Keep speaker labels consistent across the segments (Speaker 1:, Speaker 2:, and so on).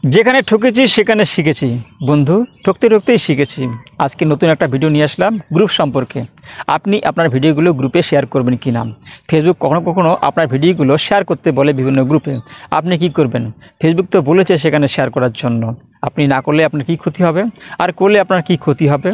Speaker 1: যেখানে ঠকেছি সেখানে শিখেছি বন্ধু, ঠকতে ঠকতেই শিখেছি। আজকে নতুন একটা ভিডিও নিয়ে আসলাম গ্রুপ সম্পর্কে। আপনি আপনার ভিডিওগুলো গ্রুপে শেয়ার করবেন কি না? ফেসবুক কখনো কখনো আপনার ভিডিওগুলো শেয়ার করতে বলে বিভিন্ন গ্রুপে। আপনি কি করবেন? ফেসবুক তো বলেছে সেখানে শেয়ার করার জন্য। আপনি না করলে আপনার কী ক্ষতি হবে, আর করলে আপনার কী ক্ষতি হবে,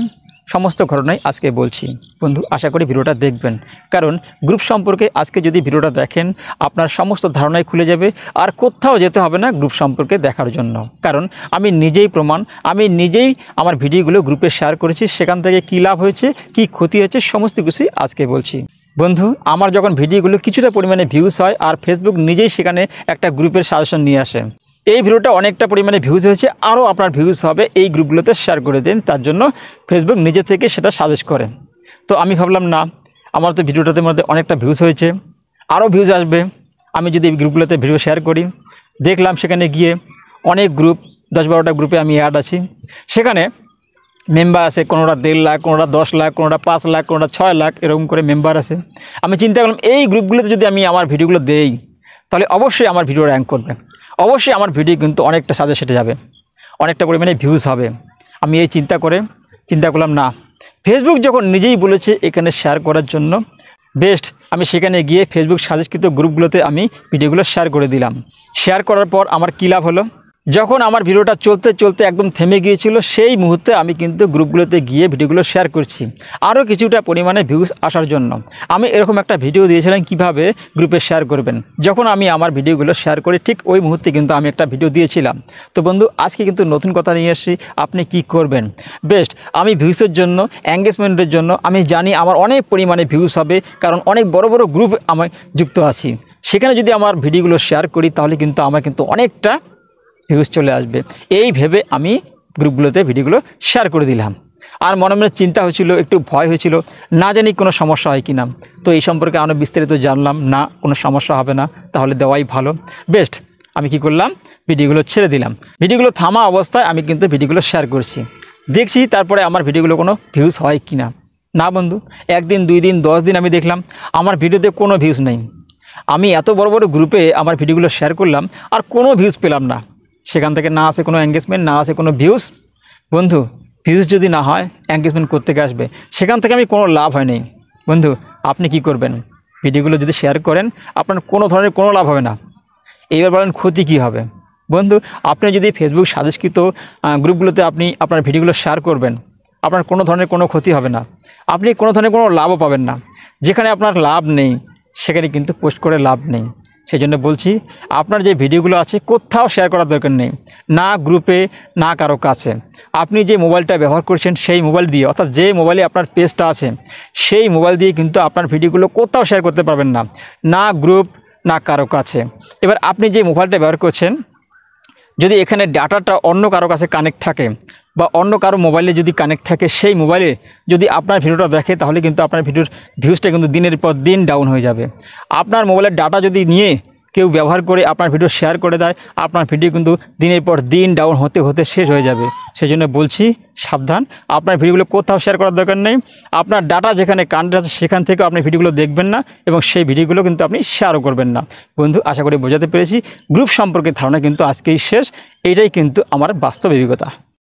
Speaker 1: সমস্ত ঘটনাই আজকে বলছি বন্ধু। আশা করি ভিডিওটা দেখবেন, কারণ গ্রুপ সম্পর্কে আজকে যদি ভিডিওটা দেখেন আপনার সমস্ত ধারণাই খুলে যাবে, আর কোথাও যেতে হবে না গ্রুপ সম্পর্কে দেখার জন্য। কারণ আমি নিজেই প্রমাণ, আমি নিজেই আমার ভিডিওগুলো গ্রুপে শেয়ার করেছি, সেখান থেকে কী লাভ হয়েছে কী ক্ষতি হয়েছে সমস্ত কিছুই আজকে বলছি বন্ধু। আমার যখন ভিডিওগুলো কিছুটা পরিমাণে ভিউজ হয় আর ফেসবুক নিজেই সেখানে একটা গ্রুপের সাজেশন নিয়ে আসে, এই ভিডিওটা অনেকটা পরিমাণে ভিউজ হয়েছে, আরও আপনার ভিউজ হবে, এই গ্রুপগুলোতে শেয়ার করে দিন। তার জন্য ফেসবুক নিজে থেকে সেটা সাজেস্ট করে। তো আমি ভাবলাম না, আমার তো ভিডিওটাতে মধ্যে অনেকটা ভিউজ হয়েছে, আরও ভিউজ আসবে, আমি যদি এই গ্রুপগুলোতে ভিডিও শেয়ার করি। দেখলাম সেখানে গিয়ে অনেক গ্রুপ, 10-12টা গ্রুপে আমি অ্যাড আছি। সেখানে মেম্বার আছে, কোনোটা 1.5 লাখ, কোনোটা 10 লাখ, কোনোটা 5 লাখ, কোনোটা 6 লাখ, এরকম করে মেম্বার আছে। আমি চিন্তা করলাম এই গ্রুপগুলোতে যদি আমি আমার ভিডিওগুলো দেই তাহলে অবশ্যই আমার ভিডিও র্যাঙ্ক করবে, অবশ্যই আমার ভিডিও কিন্তু অনেকটা সাজেস্টে যাবে, অনেকটা পরিমাণে ভিউজ হবে। আমি এই চিন্তা করলাম না, ফেসবুক যখন নিজেই বলেছে এখানে শেয়ার করার জন্য, বেস্ট আমি সেখানে গিয়ে ফেসবুক সাজেস্টকৃত গ্রুপগুলোতে আমি ভিডিওগুলো শেয়ার করে দিলাম। শেয়ার করার পর আমার কী লাভ হলো, যখন আমার ভিডিওটা চলতে চলতে একদম থেমে গিয়েছিল, সেই মুহূর্তে আমি কিন্তু গ্রুপগুলোতে গিয়ে ভিডিওগুলো শেয়ার করছি আরও কিছুটা পরিমাণে ভিউজ আসার জন্য। আমি এরকম একটা ভিডিও দিয়েছিলাম কিভাবে গ্রুপে শেয়ার করবেন। যখন আমি আমার ভিডিওগুলো শেয়ার করি ঠিক ওই মুহূর্তে কিন্তু আমি একটা ভিডিও দিয়েছিলাম। তো বন্ধু, আজকে কিন্তু নতুন কথা নিয়ে আসি, আপনি কি করবেন? বেস্ট আমি ভিউসের জন্য, এঙ্গেজমেন্টের জন্য আমি জানি আমার অনেক পরিমাণে ভিউজ হবে, কারণ অনেক বড় বড় গ্রুপ আমি যুক্ত আছি। সেখানে যদি আমার ভিডিওগুলো শেয়ার করি তাহলে কিন্তু আমার কিন্তু অনেকটা ভিউজ চলে আসবে। এই ভেবে আমি গ্রুপগুলোতে ভিডিওগুলো শেয়ার করে দিলাম। আর মনে মনে চিন্তা হয়েছিল, একটু ভয় হয়েছিল, না জানি কোনো সমস্যা হয় কি না। তো এই সম্পর্কে আরও বিস্তারিত জানলাম, না কোনো সমস্যা হবে না, তাহলে দেওয়াই ভালো। বেস্ট আমি কি করলাম, ভিডিওগুলো ছেড়ে দিলাম। ভিডিওগুলো থামা অবস্থায় আমি কিন্তু ভিডিওগুলো শেয়ার করছি, দেখছি তারপরে আমার ভিডিওগুলো কোনো ভিউজ হয় কি না। না বন্ধু, 1 দিন 2 দিন 10 দিন আমি দেখলাম আমার ভিডিওতে কোনো ভিউজ নেই। আমি এত বড় বড় গ্রুপে আমার ভিডিওগুলো শেয়ার করলাম আর কোনো ভিউজ পেলাম না। সেখান থেকে না আসে কোনো এঙ্গেজমেন্ট, না আসে কোনো ভিউজ। বন্ধু, ভিউজ যদি না হয় এঙ্গেজমেন্ট করতে আসবে, সেখান থেকে আমি কোনো লাভ হয় নাই। বন্ধু, আপনি কি করবেন? ভিডিওগুলো যদি শেয়ার করেন আপনার কোনো ধরনের কোনো লাভ হবে না। এইবার বলেন ক্ষতি কী হবে? বন্ধু, আপনি যদি ফেসবুক সাজেস্টকৃত গ্রুপগুলোতে আপনি আপনার ভিডিওগুলো শেয়ার করবেন, আপনার কোনো ধরনের কোনো ক্ষতি হবে না, আপনি কোনো ধরনের কোনো লাভও পাবেন না। যেখানে আপনার লাভ নেই সেখানে কিন্তু পোস্ট করে লাভ নেই। সেই জন্য বলছি, আপনার যে ভিডিওগুলো আছে কোথাও শেয়ার করার দরকার নেই, না গ্রুপে না কারো কাছে। আপনি যে মোবাইলটা ব্যবহার করছেন সেই মোবাইল দিয়ে, অর্থাৎ যে মোবাইলে আপনার পেজটা আছে সেই মোবাইল দিয়ে কিন্তু আপনার ভিডিওগুলো কোথাও শেয়ার করতে পারবেন না, না গ্রুপ না কারো কাছে। এবার আপনি যে মোবাইলটা ব্যবহার করছেন, যদি এখানে ডাটাটা অন্য কারো কাছে কানেক্ট থাকে বা অন্য কারো মোবাইলে যদি কানেক্ট থাকে, সেই মোবাইলে যদি আপনার ভিডিওটা দেখে তাহলে কিন্তু আপনার ভিডিওর ভিউজটা কিন্তু দিনের পর দিন ডাউন হয়ে যাবে। আপনার মোবাইলের ডাটা যদি নিয়ে কেউ ব্যবহার করে আপনার ভিডিও শেয়ার করে দেয়, আপনার ভিডিও কিন্তু দিনের পর দিন ডাউন হতে হতে শেষ হয়ে যাবে। সেই জন্য বলছি সাবধান, আপনার ভিডিওগুলো কোথাও শেয়ার করার দরকার নেই। আপনার ডাটা যেখানে কানেক্ট আছে সেখান থেকেও আপনি ভিডিওগুলো দেখবেন না, এবং সেই ভিডিওগুলো কিন্তু আপনি শেয়ারও করবেন না। বন্ধু, আশা করি বোঝাতে পেরেছি। গ্রুপ সম্পর্কে ধারণা কিন্তু আজকেই শেষ, এইটাই কিন্তু আমার বাস্তব অভিজ্ঞতা।